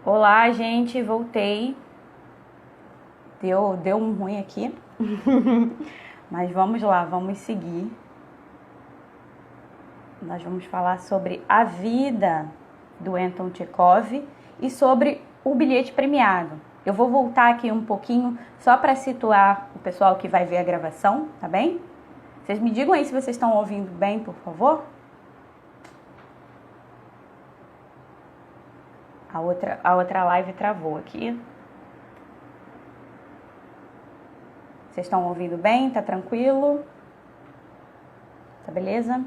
Olá, gente, voltei. Deu um ruim aqui. Mas vamos lá, vamos seguir. Nós vamos falar sobre a vida do Anton Chekhov e sobre o bilhete premiado. Eu vou voltar aqui um pouquinho só para situar o pessoal que vai ver a gravação, tá bem? Vocês me digam aí se vocês estão ouvindo bem, por favor. A outra live travou aqui. Vocês estão ouvindo bem? Tá tranquilo? Tá beleza?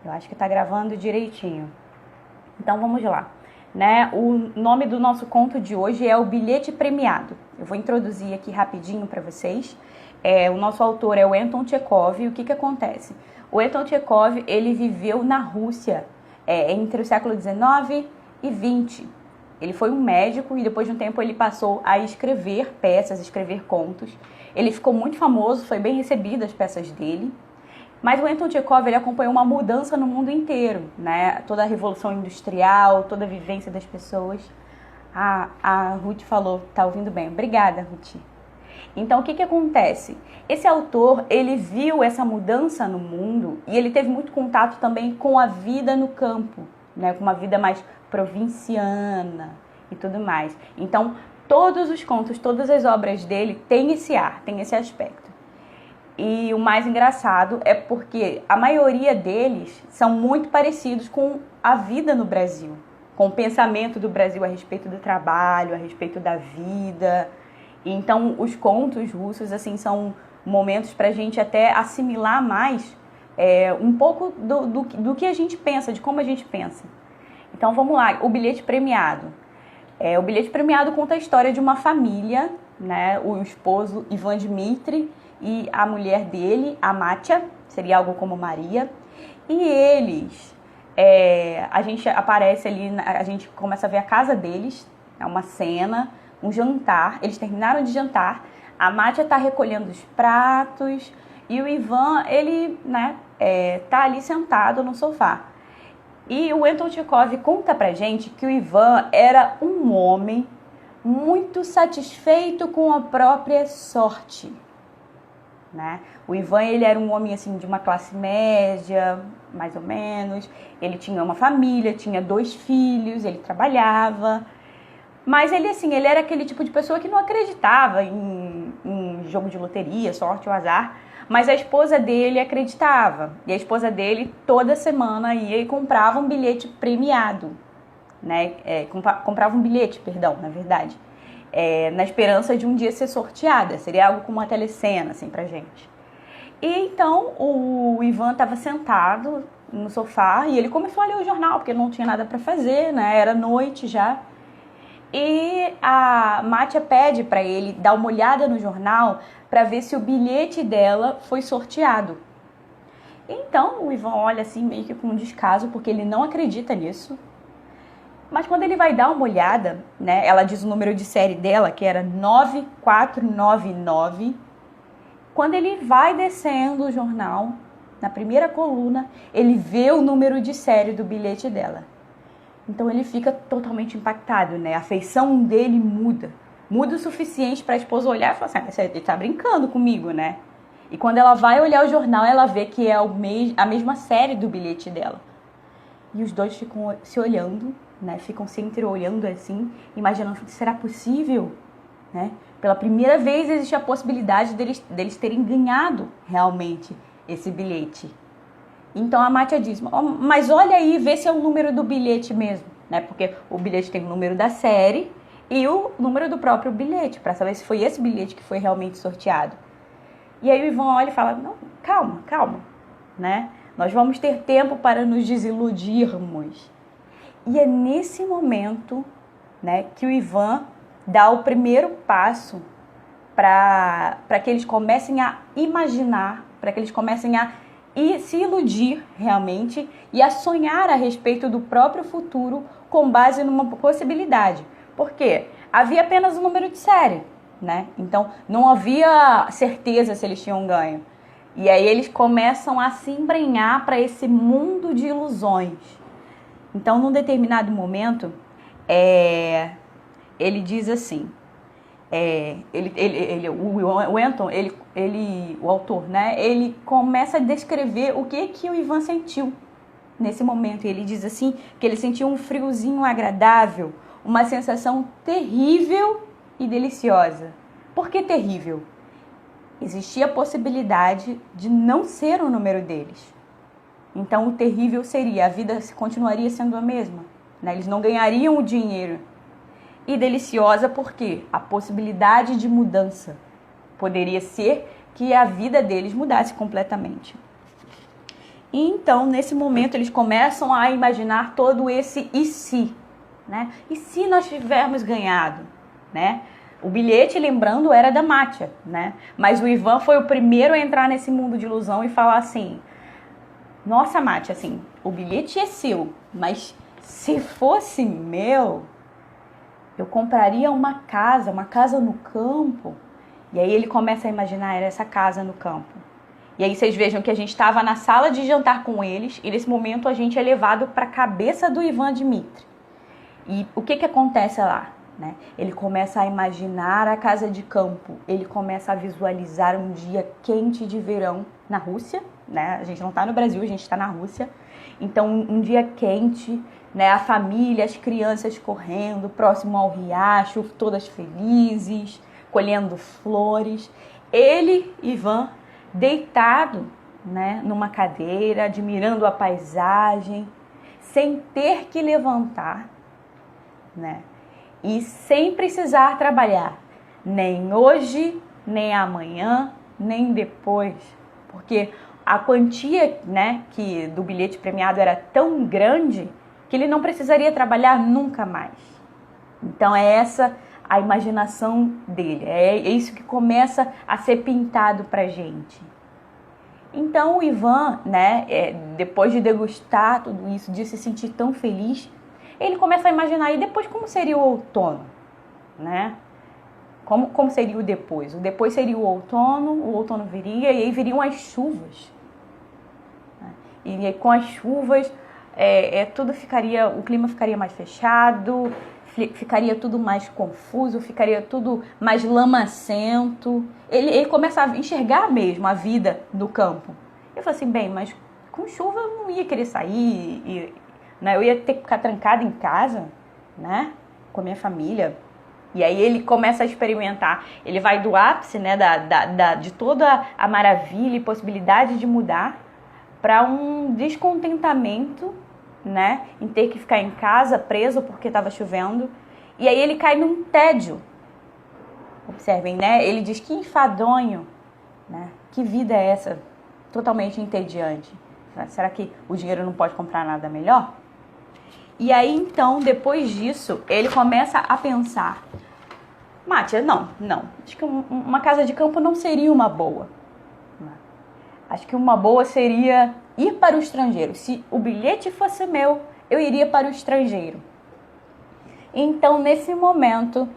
Eu acho que tá gravando direitinho. Então vamos lá. O nome do nosso conto de hoje é O Bilhete Premiado. Eu vou introduzir aqui rapidinho para vocês. O nosso autor é o Anton Chekhov. E o que acontece? O Anton Chekhov, ele viveu na Rússia entre o século XIX e XX. Ele foi um médico e depois de um tempo ele passou a escrever peças, escrever contos. Ele ficou muito famoso, foi bem recebido as peças dele. Mas o Anton Chekhov, ele acompanhou uma mudança no mundo inteiro, né? Toda a revolução industrial, toda a vivência das pessoas. A Ruth falou, tá ouvindo bem. Obrigada, Ruth. Então, o que acontece? Esse autor, ele viu essa mudança no mundo e ele teve muito contato também com a vida no campo, né? Com uma vida mais provinciana e tudo mais. Então, todos os contos, todas as obras dele têm esse ar, têm esse aspecto. E o mais engraçado é porque a maioria deles são muito parecidos com a vida no Brasil, com o pensamento do Brasil a respeito do trabalho, a respeito da vida. Então, os contos russos, assim, são momentos para a gente até assimilar mais um pouco do que a gente pensa, de como a gente pensa. Então, vamos lá, o bilhete premiado. O bilhete premiado conta a história de uma família, né? O esposo Ivan Dmitri e a mulher dele, a Matya, seria algo como Maria. E eles, a gente aparece ali, a gente começa a ver a casa deles, é uma cena, um jantar, eles terminaram de jantar, a Matya tá recolhendo os pratos e o Ivan, ele, tá ali sentado no sofá. E o Anton Chekhov conta pra gente que o Ivan era um homem muito satisfeito com a própria sorte. Né? O Ivan, ele era um homem assim de uma classe média, mais ou menos. Ele tinha uma família, tinha 2 filhos, ele trabalhava. Mas ele assim, ele era aquele tipo de pessoa que não acreditava em jogo de loteria, sorte ou azar. Mas a esposa dele acreditava. E a esposa dele toda semana ia e comprava um bilhete premiado, né? Comprava um bilhete, perdão, na verdade. Na esperança de um dia ser sorteada. Seria algo como uma telecena, assim, pra gente. E então, o Ivan estava sentado no sofá e ele começou a ler o jornal, porque não tinha nada para fazer, né? Era noite já. E a Matya pede para ele dar uma olhada no jornal para ver se o bilhete dela foi sorteado. Então, o Ivan olha assim, meio que com descaso, porque ele não acredita nisso. Mas quando ele vai dar uma olhada, né, ela diz o número de série dela, que era 9499. Quando ele vai descendo o jornal, na primeira coluna, ele vê o número de série do bilhete dela. Então ele fica totalmente impactado, né? A feição dele muda. Muda o suficiente para a esposa olhar e falar assim, ele tá brincando comigo, né? E quando ela vai olhar o jornal, ela vê que é a mesma série do bilhete dela. E os dois ficam se olhando, né? Ficam se entreolhando assim, imaginando, será possível? Né? Pela primeira vez existe a possibilidade deles terem ganhado realmente esse bilhete. Então a Matya diz, mas olha aí, vê se é o número do bilhete mesmo, né? Porque o bilhete tem o número da série e o número do próprio bilhete, para saber se foi esse bilhete que foi realmente sorteado. E aí o Ivan olha e fala, não, calma, né? Nós vamos ter tempo para nos desiludirmos. E é nesse momento, né, que o Ivan dá o primeiro passo para que eles comecem a imaginar, para que eles comecem a se iludir realmente e a sonhar a respeito do próprio futuro com base numa possibilidade. Por quê? Havia apenas um número de série, né? Então não havia certeza se eles tinham ganho. E aí eles começam a se embrenhar para esse mundo de ilusões. Então, num determinado momento, ele diz assim, o Anton, o autor, né, ele começa a descrever o que o Ivan sentiu nesse momento. Ele diz assim, que ele sentiu um friozinho agradável, uma sensação terrível e deliciosa. Por que terrível? Existia a possibilidade de não ser o número deles. Então, o terrível seria, a vida continuaria sendo a mesma, né? Eles não ganhariam o dinheiro. E deliciosa porque a possibilidade de mudança poderia ser que a vida deles mudasse completamente. E então, nesse momento, eles começam a imaginar todo esse e se, né? E se nós tivermos ganhado, né? O bilhete, lembrando, era da Mátia, né? Mas o Ivan foi o primeiro a entrar nesse mundo de ilusão e falar assim, nossa, Mátia, assim, o bilhete é seu, mas se fosse meu, eu compraria uma casa no campo. E aí ele começa a imaginar essa casa no campo. E aí vocês vejam que a gente estava na sala de jantar com eles e nesse momento a gente é levado para a cabeça do Ivan Dmitri. E o que acontece lá? Né? Ele começa a imaginar a casa de campo, ele começa a visualizar um dia quente de verão na Rússia, né? A gente não está no Brasil, a gente está na Rússia. Então, um dia quente, né? A família, as crianças correndo, próximo ao riacho, todas felizes, colhendo flores. Ele, Ivan, deitado, né? Numa cadeira, admirando a paisagem, sem ter que levantar, né? E sem precisar trabalhar, nem hoje, nem amanhã, nem depois. Porque a quantia, né, do bilhete premiado era tão grande que ele não precisaria trabalhar nunca mais. Então é essa a imaginação dele, é isso que começa a ser pintado pra gente. Então o Ivan, né, depois de degustar tudo isso, de se sentir tão feliz, ele começa a imaginar, e depois como seria o outono, né? Como seria o depois? O depois seria o outono viria, e aí viriam as chuvas. Né? E aí, com as chuvas, tudo ficaria, o clima ficaria mais fechado, ficaria tudo mais confuso, ficaria tudo mais lamacento. Ele começa a enxergar mesmo a vida do campo. Eu falei assim, bem, mas com chuva eu não ia querer sair, né? Eu ia ter que ficar trancada em casa, né? Com a minha família. E aí ele começa a experimentar, ele vai do ápice, né, de toda a maravilha e possibilidade de mudar para um descontentamento, né, em ter que ficar em casa preso porque estava chovendo. E aí ele cai num tédio. Observem, né? Ele diz que enfadonho, né? Que vida é essa? Totalmente entediante. Será que o dinheiro não pode comprar nada melhor? E aí, então, depois disso, ele começa a pensar, Mátia, não, acho que uma casa de campo não seria uma boa. Acho que uma boa seria ir para o estrangeiro. Se o bilhete fosse meu, eu iria para o estrangeiro. Então, nesse momento,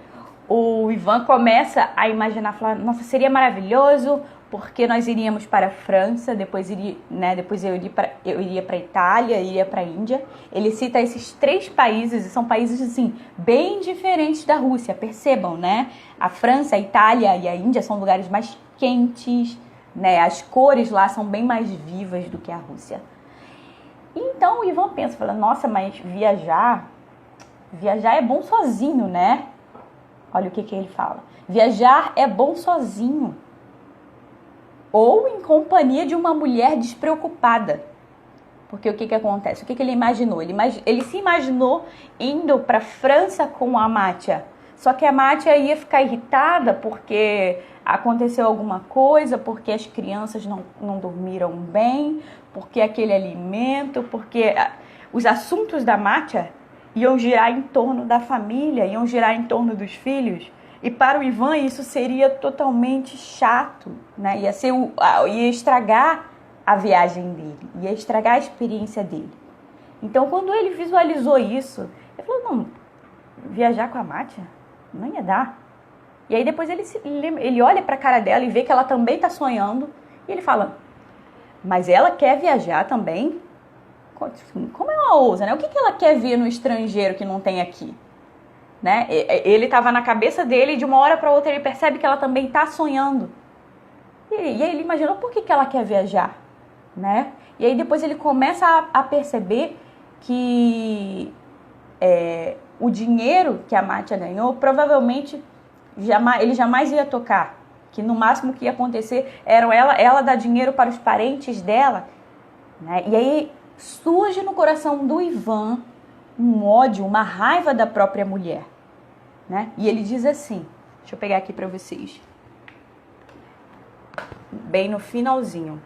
o Ivan começa a imaginar, falar, nossa, seria maravilhoso, porque nós iríamos para a França, depois eu iria para a Itália, iria para a Índia. Ele cita esses 3 países, e são países assim, bem diferentes da Rússia, percebam, né? A França, a Itália e a Índia são lugares mais quentes, né? As cores lá são bem mais vivas do que a Rússia. Então o Ivan pensa, fala, nossa, mas viajar é bom sozinho, né? Olha o que ele fala. Viajar é bom sozinho. Ou em companhia de uma mulher despreocupada. Porque o que acontece? O que ele imaginou? Ele se imaginou indo para a França com a Mátia. Só que a Mátia ia ficar irritada porque aconteceu alguma coisa, porque as crianças não dormiram bem, porque aquele alimento, porque os assuntos da Mátia iam girar em torno da família, iam girar em torno dos filhos. E para o Ivan isso seria totalmente chato, né? Ia estragar a viagem dele, ia estragar a experiência dele. Então, quando ele visualizou isso, ele falou, não, viajar com a Mátia não ia dar. E aí depois ele olha para a cara dela e vê que ela também está sonhando. E ele fala, Mas ela quer viajar também. Como ela ousa, né? O que ela quer ver no estrangeiro que não tem aqui? Né? Ele estava na cabeça dele e de uma hora para outra ele percebe que ela também está sonhando. E aí ele imaginou por que ela quer viajar, né? E aí depois ele começa a perceber que o dinheiro que a Mátia ganhou, provavelmente ele jamais ia tocar. Que no máximo que ia acontecer era ela dar dinheiro para os parentes dela, né? E aí surge no coração do Ivan um ódio, uma raiva da própria mulher, né? E ele diz assim, deixa eu pegar aqui para vocês, bem no finalzinho.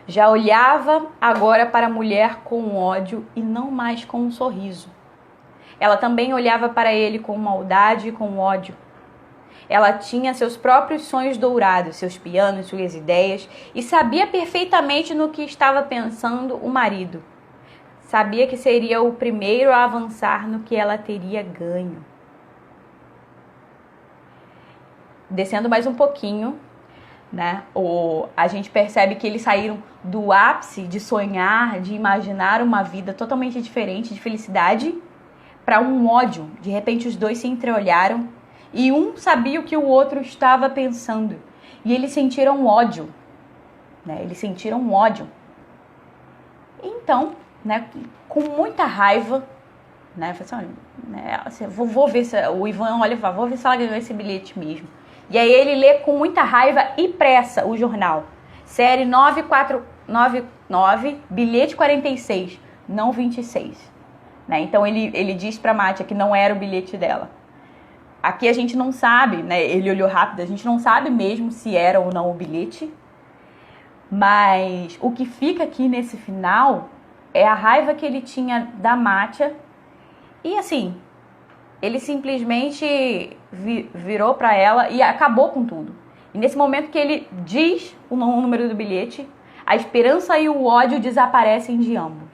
Já olhava agora para a mulher com ódio e não mais com um sorriso. Ela também olhava para ele com maldade e com ódio. Ela tinha seus próprios sonhos dourados, seus pianos, suas ideias, e sabia perfeitamente no que estava pensando o marido. Sabia que seria o primeiro a avançar no que ela teria ganho. Descendo mais um pouquinho, né? A gente percebe que eles saíram do ápice de sonhar, de imaginar uma vida totalmente diferente, de felicidade, para um ódio. De repente os dois se entreolharam e um sabia o que o outro estava pensando. E eles sentiram ódio, né? Eles sentiram ódio. Então, né, com muita raiva, né? Falei assim, olha, vou ver se o Ivan olha e fala, vou ver se ela ganhou esse bilhete mesmo. E aí ele lê com muita raiva e pressa o jornal. Série 9499, bilhete 46, não 26. Né? Então ele diz pra Mátia que não era o bilhete dela. Aqui a gente não sabe, né? Ele olhou rápido, a gente não sabe mesmo se era ou não o bilhete. Mas o que fica aqui nesse final é a raiva que ele tinha da Mátia. E assim, ele simplesmente virou para ela e acabou com tudo. E nesse momento que ele diz o número do bilhete, a esperança e o ódio desaparecem de ambos.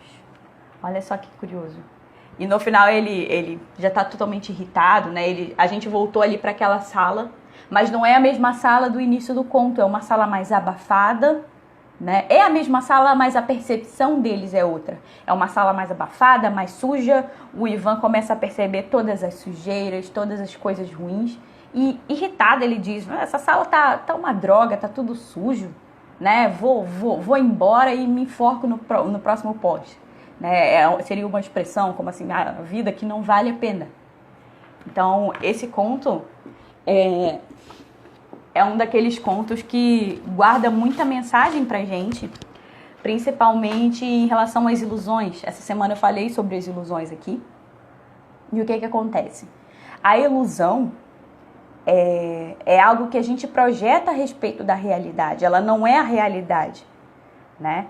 Olha só que curioso. E no final ele já tá totalmente irritado, né? A gente voltou ali para aquela sala, mas não é a mesma sala do início do conto, é uma sala mais abafada, né? É a mesma sala, mas a percepção deles é outra. É uma sala mais abafada, mais suja. O Ivan começa a perceber todas as sujeiras, todas as coisas ruins. E irritado ele diz, essa sala tá uma droga, tá tudo sujo, né? Vou embora e me enforco no próximo poste. Né? Seria uma expressão como assim, a vida que não vale a pena. Então esse conto é um daqueles contos que guarda muita mensagem pra gente, principalmente em relação às ilusões. Essa semana eu falei sobre as ilusões aqui. E o que acontece? A ilusão é algo que a gente projeta a respeito da realidade. Ela não é a realidade, né?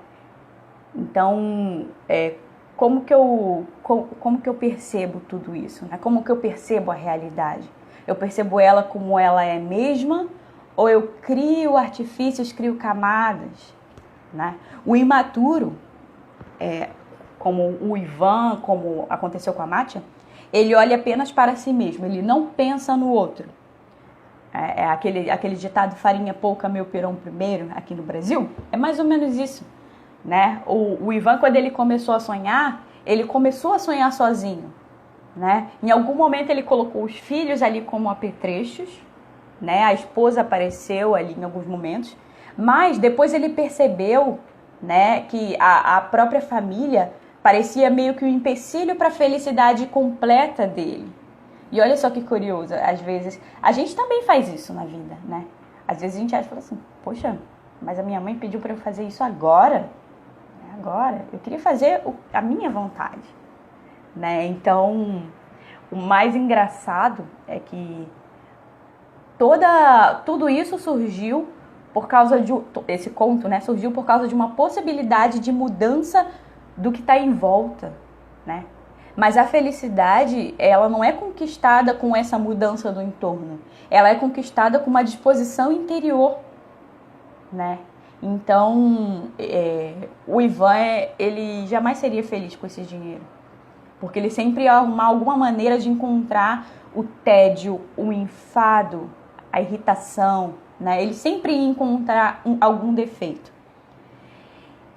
Então, como que eu percebo tudo isso? Né? Como que eu percebo a realidade? Eu percebo ela como ela é mesma, ou eu crio artifícios, crio camadas? Né? O imaturo, como o Ivan, como aconteceu com a Mátia, ele olha apenas para si mesmo, ele não pensa no outro. Aquele ditado farinha pouca, meu pirão primeiro, aqui no Brasil, é mais ou menos isso. Né? O Ivan, quando ele começou a sonhar sozinho. Né? Em algum momento ele colocou os filhos ali como apetrechos, né? A esposa apareceu ali em alguns momentos, mas depois ele percebeu, né, que a própria família parecia meio que um empecilho para a felicidade completa dele. E olha só que curioso, às vezes a gente também faz isso na vida, né? Às vezes a gente acha assim, poxa, mas a minha mãe pediu para eu fazer isso agora. Eu queria fazer a minha vontade, né? Então, o mais engraçado é que tudo isso surgiu por causa esse conto, né? Surgiu por causa de uma possibilidade de mudança do que está em volta, né? Mas a felicidade, ela não é conquistada com essa mudança do entorno. Ela é conquistada com uma disposição interior, né? Então, o Ivan, ele jamais seria feliz com esse dinheiro. Porque ele sempre ia arrumar alguma maneira de encontrar o tédio, o enfado, a irritação, né? Ele sempre ia encontrar algum defeito.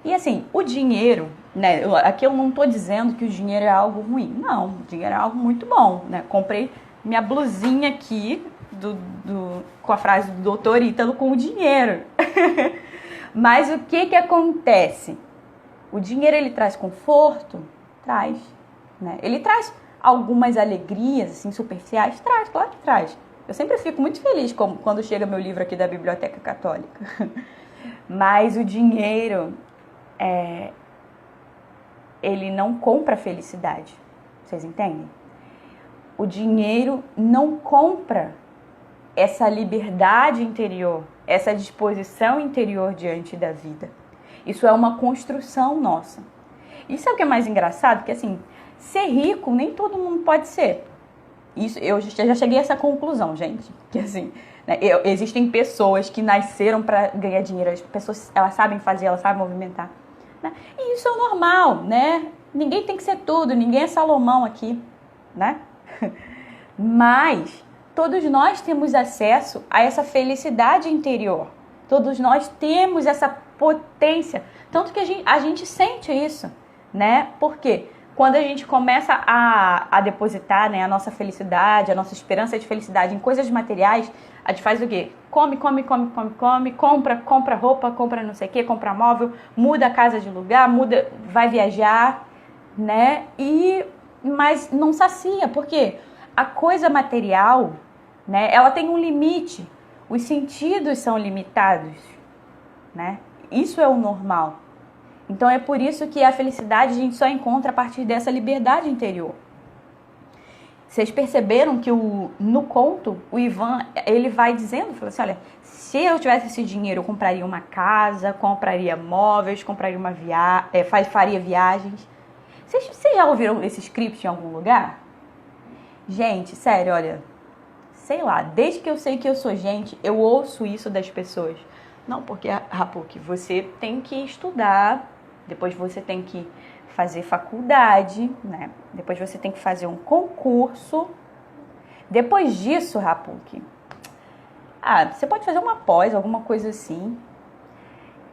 E assim, o dinheiro, né? Aqui eu não tô dizendo que o dinheiro é algo ruim. Não, o dinheiro é algo muito bom, né? Comprei minha blusinha aqui com a frase do Doutor Ítalo com o dinheiro. Mas o que acontece? O dinheiro, ele traz conforto? Traz, né? Ele traz algumas alegrias, assim, superficiais? Traz, claro que traz. Eu sempre fico muito feliz quando chega meu livro aqui da Biblioteca Católica. Mas o dinheiro, ele não compra felicidade. Vocês entendem? O dinheiro não compra essa liberdade interior, essa disposição interior diante da vida. Isso é uma construção nossa. E sabe o que é mais engraçado? Que assim, ser rico nem todo mundo pode ser. Isso, eu já cheguei a essa conclusão, gente. Que assim, né, existem pessoas que nasceram para ganhar dinheiro. As pessoas, elas sabem fazer, elas sabem movimentar. Né? E isso é normal, né? Ninguém tem que ser tudo, ninguém é Salomão aqui, né? Mas todos nós temos acesso a essa felicidade interior. Todos nós temos essa potência. Tanto que a gente sente isso, né? Porque quando a gente começa a depositar, né, a nossa felicidade, a nossa esperança de felicidade em coisas materiais, a gente faz o quê? Come, compra roupa, compra não sei o quê, compra móvel, muda a casa de lugar, vai viajar, né? Mas não sacia, por quê? A coisa material, né, ela tem um limite. Os sentidos são limitados, né? Isso é o normal. Então é por isso que a felicidade a gente só encontra a partir dessa liberdade interior. Vocês perceberam que no conto, o Ivan, ele vai dizendo, fala assim, olha, se eu tivesse esse dinheiro, eu compraria uma casa, compraria móveis, faria viagens. Vocês já ouviram esse script em algum lugar? Gente, sério, olha, sei lá, desde que eu sei que eu sou gente, eu ouço isso das pessoas. Não, porque, Rapuque, você tem que estudar, depois você tem que fazer faculdade, né? Depois você tem que fazer um concurso. Depois disso, Rapuque, você pode fazer uma pós, alguma coisa assim.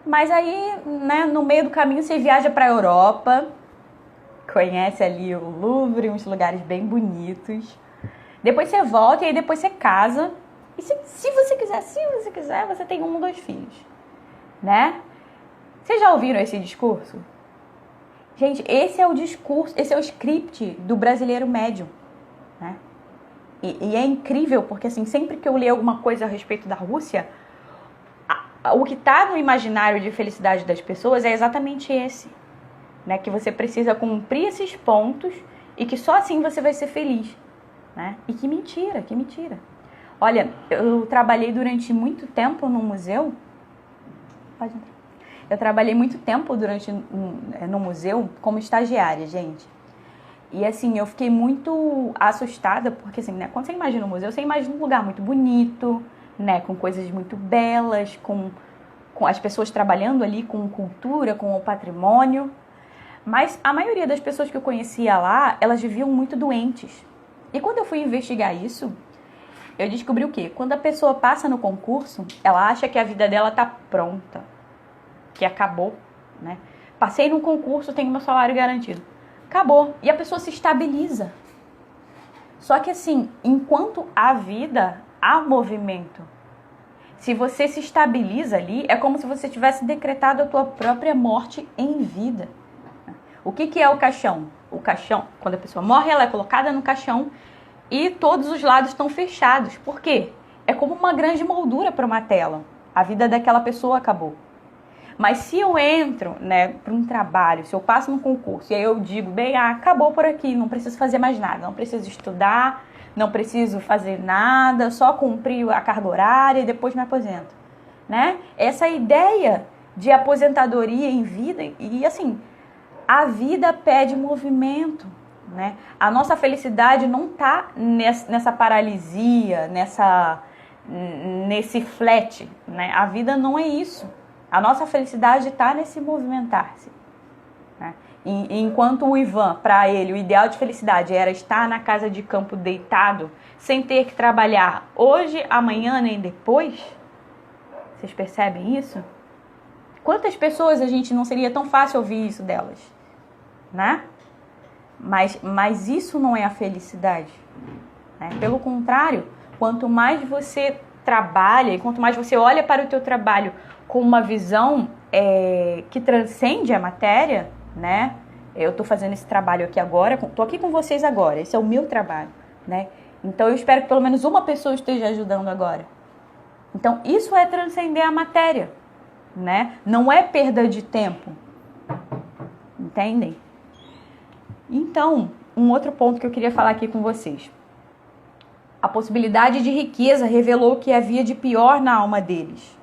Mas aí, né, no meio do caminho você viaja para a Europa, conhece ali o Louvre, uns lugares bem bonitos. Depois você volta e aí depois você casa. E se você quiser, você tem 1 ou 2 filhos, né? Vocês já ouviram esse discurso? Gente, esse é o discurso, esse é o script do brasileiro médio, né? E é incrível, porque assim, sempre que eu leio alguma coisa a respeito da Rússia, o que está no imaginário de felicidade das pessoas é exatamente esse, né? Que você precisa cumprir esses pontos e que só assim você vai ser feliz, né? E que mentira, que mentira. Olha, eu trabalhei durante muito tempo no museu. Pode entrar. Eu trabalhei muito tempo no museu como estagiária, gente. E assim, eu fiquei muito assustada, porque assim, né, quando você imagina um museu, você imagina um lugar muito bonito, né, com coisas muito belas, com as pessoas trabalhando ali com cultura, com o patrimônio. Mas a maioria das pessoas que eu conhecia lá, elas viviam muito doentes. E quando eu fui investigar isso, eu descobri o quê? Quando a pessoa passa no concurso, ela acha que a vida dela tá pronta, que acabou, né? Passei no concurso, tenho meu salário garantido. Acabou. E a pessoa se estabiliza. Só que assim, enquanto há vida, há movimento. Se você se estabiliza ali, é como se você tivesse decretado a tua própria morte em vida. O que é o caixão? O caixão, quando a pessoa morre, ela é colocada no caixão e todos os lados estão fechados. Por quê? É como uma grande moldura para uma tela. A vida daquela pessoa acabou. Mas se eu entro, né, para um trabalho, se eu passo num concurso e aí eu digo, bem, acabou por aqui, não preciso fazer mais nada, não preciso estudar, não preciso fazer nada, só cumprir a carga horária e depois me aposento, né? Essa ideia de aposentadoria em vida e assim, a vida pede movimento, né? A nossa felicidade não está nessa paralisia, nesse flat, né? A vida não é isso. A nossa felicidade está nesse movimentar-se, né? E enquanto o Ivan, para ele, o ideal de felicidade era estar na casa de campo deitado, sem ter que trabalhar hoje, amanhã nem depois, vocês percebem isso? Quantas pessoas a gente não seria tão fácil ouvir isso delas, né? Mas isso não é a felicidade, né? Pelo contrário, quanto mais você trabalha e quanto mais você olha para o teu trabalho com uma visão que transcende a matéria, né? Eu estou fazendo esse trabalho aqui agora, estou aqui com vocês agora, esse é o meu trabalho, né? Então eu espero que pelo menos uma pessoa esteja ajudando agora. Então isso é transcender a matéria, né? Não é perda de tempo, entendem? Então, um outro ponto que eu queria falar aqui com vocês. A possibilidade de riqueza revelou o que havia de pior na alma deles.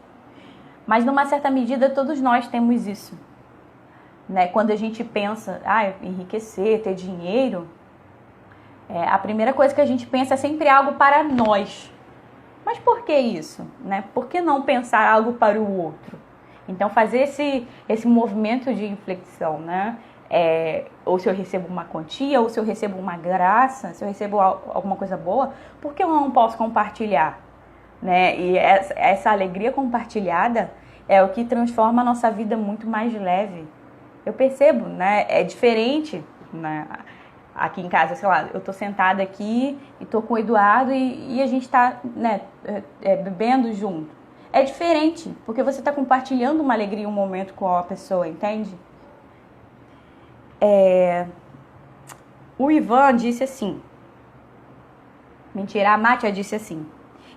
Mas, numa certa medida, todos nós temos isso, né? Quando a gente pensa, enriquecer, ter dinheiro, a primeira coisa que a gente pensa é sempre algo para nós. Mas por que isso, né? Por que não pensar algo para o outro? Então, fazer esse movimento de inflexão, né? Ou se eu recebo uma quantia, ou se eu recebo uma graça, se eu recebo alguma coisa boa, por que eu não posso compartilhar? Né? E essa alegria compartilhada é o que transforma a nossa vida muito mais leve. Eu percebo, né? É diferente, né? Aqui em casa, sei lá, eu tô sentada aqui e tô com o Eduardo e a gente tá, né, bebendo junto. É diferente, porque você tá compartilhando uma alegria, um momento com a pessoa, entende? O Ivan disse assim, mentira, a Mátia disse assim,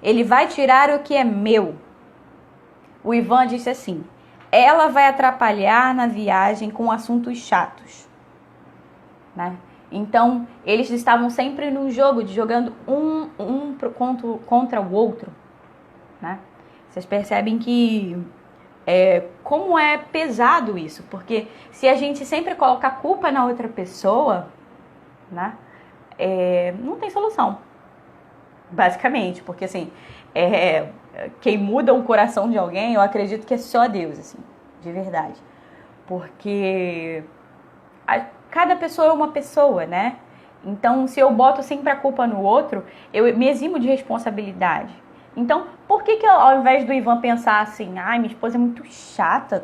ele vai tirar o que é meu. O Ivan disse assim, ela vai atrapalhar na viagem com assuntos chatos, né? Então, eles estavam sempre num jogo, jogando um contra o outro, né? Vocês percebem que como é pesado isso, porque se a gente sempre coloca a culpa na outra pessoa, né? Não tem solução, basicamente, porque assim, quem muda o coração de alguém, eu acredito que é só Deus, assim, de verdade, porque cada pessoa é uma pessoa, né? Então, se eu boto sempre a culpa no outro, eu me eximo de responsabilidade. Então, por que ao invés do Ivan pensar assim, minha esposa é muito chata,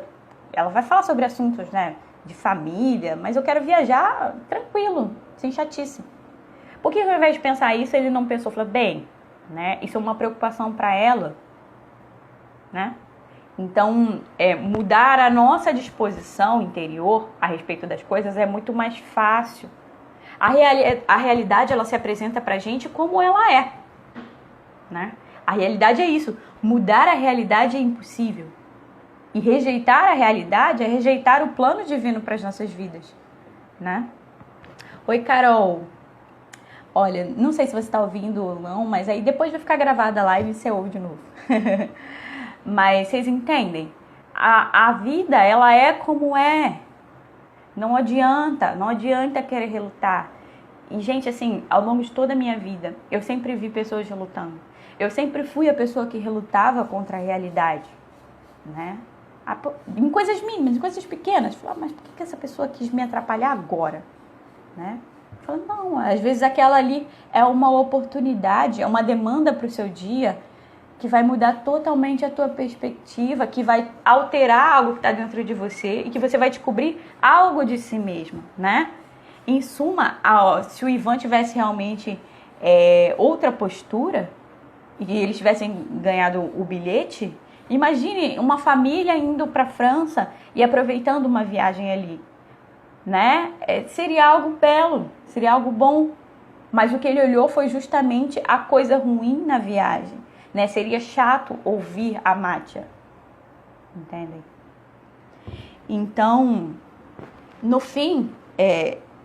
ela vai falar sobre assuntos, né, de família, mas eu quero viajar tranquilo, sem chatice. Por que ao invés de pensar isso, ele não pensou, falou, bem, né, isso é uma preocupação para ela, né? Então, mudar a nossa disposição interior a respeito das coisas é muito mais fácil. A realidade, ela se apresenta pra gente como ela é, né? A realidade é isso. Mudar a realidade é impossível. E rejeitar a realidade é rejeitar o plano divino para as nossas vidas, né? Oi, Carol. Olha, não sei se você está ouvindo ou não, mas aí depois vai ficar gravada a live e você ouve de novo. Mas vocês entendem? A vida, ela é como é. Não adianta querer relutar. E, gente, assim, ao longo de toda a minha vida, eu sempre vi pessoas relutando. Eu sempre fui a pessoa que relutava contra a realidade, né? Em coisas mínimas, em coisas pequenas. Falava, mas por que essa pessoa quis me atrapalhar agora, né? Falando, não, às vezes aquela ali é uma oportunidade, é uma demanda para o seu dia que vai mudar totalmente a tua perspectiva, que vai alterar algo que está dentro de você e que você vai descobrir algo de si mesmo, né? Em suma, se o Ivan tivesse realmente outra postura e eles tivessem ganhado o bilhete, imagine uma família indo para a França e aproveitando uma viagem ali, né? Seria algo belo, seria algo bom, mas o que ele olhou foi justamente a coisa ruim na viagem, né? Seria chato ouvir a Mátia, entendem? Então, no fim,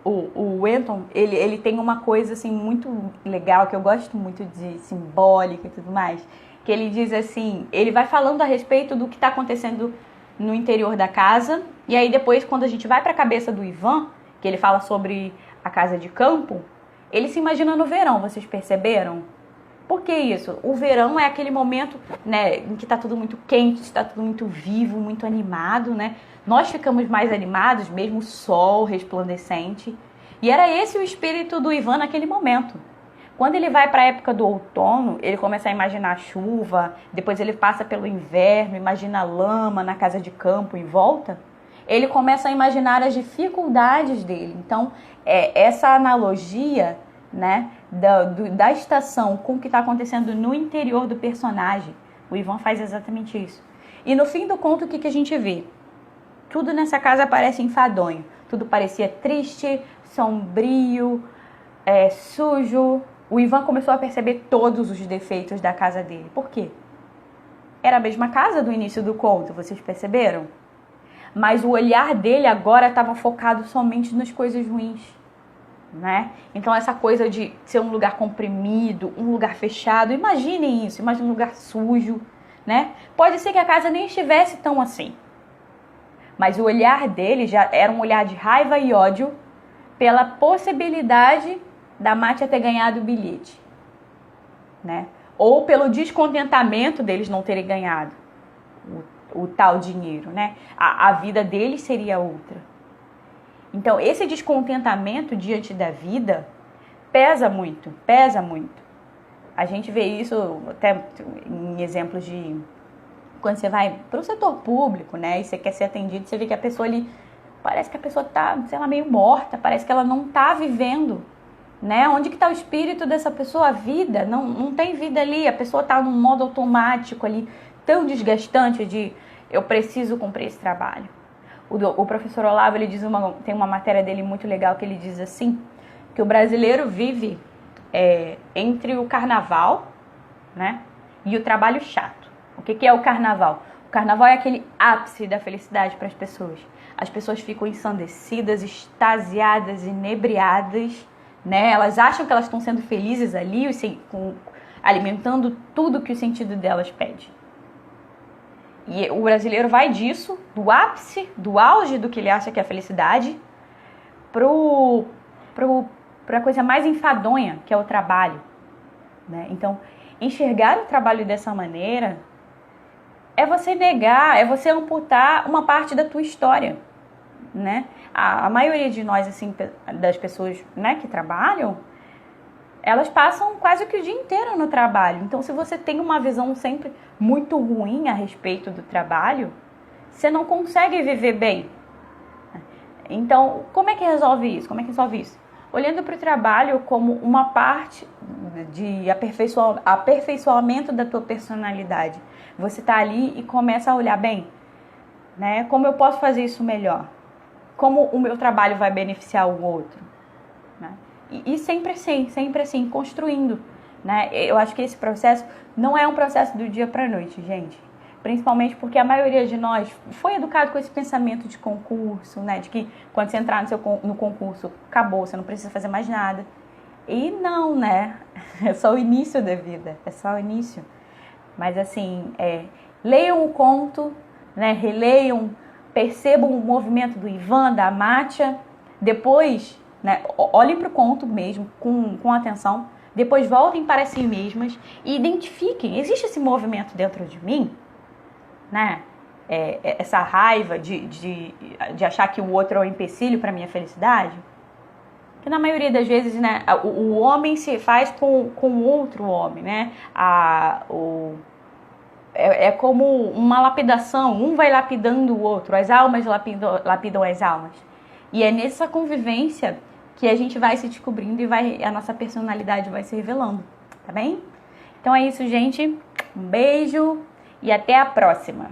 o Wenton, ele tem uma coisa assim muito legal, que eu gosto muito de simbólica e tudo mais, que ele diz assim, ele vai falando a respeito do que está acontecendo no interior da casa, e aí depois quando a gente vai para a cabeça do Ivan, que ele fala sobre a casa de campo, ele se imagina no verão, vocês perceberam? Por que isso? O verão é aquele momento, né, em que está tudo muito quente, está tudo muito vivo, muito animado, né? Nós ficamos mais animados, mesmo o sol resplandecente. E era esse o espírito do Ivan naquele momento. Quando ele vai para a época do outono, ele começa a imaginar a chuva, depois ele passa pelo inverno, imagina a lama na casa de campo em volta. Ele começa a imaginar as dificuldades dele. Então, essa analogia, né, da estação com o que está acontecendo no interior do personagem, o Ivan faz exatamente isso. E no fim do conto, o que a gente vê? Tudo nessa casa parece enfadonho. Tudo parecia triste, sombrio, sujo. O Ivan começou a perceber todos os defeitos da casa dele. Por quê? Era a mesma casa do início do conto, vocês perceberam? Mas o olhar dele agora estava focado somente nas coisas ruins, né? Então essa coisa de ser um lugar comprimido, um lugar fechado, imaginem isso, imaginem um lugar sujo, né? Pode ser que a casa nem estivesse tão assim, mas o olhar dele já era um olhar de raiva e ódio pela possibilidade da Mátia ter ganhado o bilhete, né? Ou pelo descontentamento deles não terem ganhado o tal dinheiro, né? A vida deles seria outra. Então, esse descontentamento diante da vida pesa muito, pesa muito. A gente vê isso até em exemplos de quando você vai para o setor público, né? E você quer ser atendido, você vê que a pessoa ali, parece que a pessoa tá, sei lá, meio morta, parece que ela não tá vivendo, né? Onde que tá o espírito dessa pessoa? A vida, não tem vida ali, a pessoa tá num modo automático ali, tão desgastante de eu preciso cumprir esse trabalho. O professor Olavo, ele diz tem uma matéria dele muito legal que ele diz assim, que o brasileiro vive entre o carnaval, né, e o trabalho chato. O que é o carnaval? O carnaval é aquele ápice da felicidade para as pessoas. As pessoas ficam ensandecidas, extasiadas, inebriadas, né? Elas acham que elas estão sendo felizes ali, alimentando tudo que o sentido delas pede. E o brasileiro vai disso, do ápice, do auge do que ele acha que é a felicidade, para a coisa mais enfadonha, que é o trabalho, né? Então, enxergar o trabalho dessa maneira é você negar, é você amputar uma parte da tua história, né? A maioria de nós, assim, das pessoas, né, que trabalham, elas passam quase que o dia inteiro no trabalho. Então, se você tem uma visão sempre muito ruim a respeito do trabalho, você não consegue viver bem. Então, como é que resolve isso? Como é que resolve isso? Olhando para o trabalho como uma parte de aperfeiçoamento da tua personalidade. Você está ali e começa a olhar bem, né? Como eu posso fazer isso melhor? Como o meu trabalho vai beneficiar o outro? Né? E sempre assim, construindo, né? Eu acho que esse processo não é um processo do dia para a noite, gente. Principalmente porque a maioria de nós foi educado com esse pensamento de concurso, né? De que quando você entrar no concurso, acabou, você não precisa fazer mais nada. E não, né? É só o início da vida, é só o início. Mas assim, leiam o conto, né? Releiam, percebam o movimento do Ivan, da Mátia, depois, né? Olhem para o conto mesmo, com atenção, depois voltem para si mesmas e identifiquem, existe esse movimento dentro de mim? Né? Essa raiva de achar que o outro é um empecilho para a minha felicidade, que na maioria das vezes, né, o homem se faz com outro homem, né? É como uma lapidação, um vai lapidando o outro, as almas lapidam as almas. E é nessa convivência que a gente vai se descobrindo e a nossa personalidade vai se revelando, tá bem? Então é isso, gente. Um beijo. E até a próxima!